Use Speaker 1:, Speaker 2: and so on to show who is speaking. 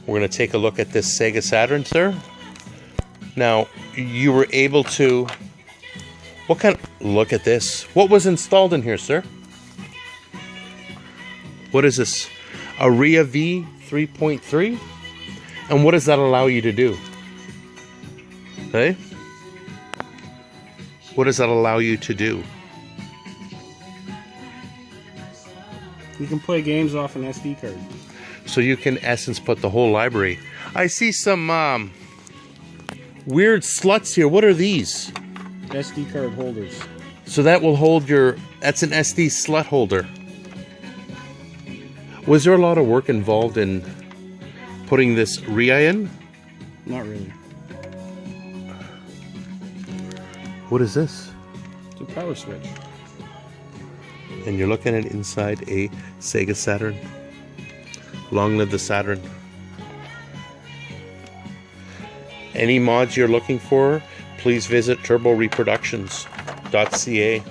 Speaker 1: We're going to take a look at this Sega Saturn, sir. Now, you were able to... What kind of... Look at this. What was installed in here, sir? What is this? A RHEA V 3.3? And what does that allow you to do? Hey? What does that allow you to do?
Speaker 2: You can play games off an SD card.
Speaker 1: So you can, in essence, put the whole library. I see some weird sluts here. What are these?
Speaker 2: SD card holders.
Speaker 1: So that will hold your... That's an SD slut holder. Was there a lot of work involved in putting this RHEA in?
Speaker 2: Not really.
Speaker 1: What is this?
Speaker 2: It's a power switch.
Speaker 1: And you're looking at inside a Sega Saturn. Long live the Saturn. Any mods you're looking for, please visit turboreproductions.ca.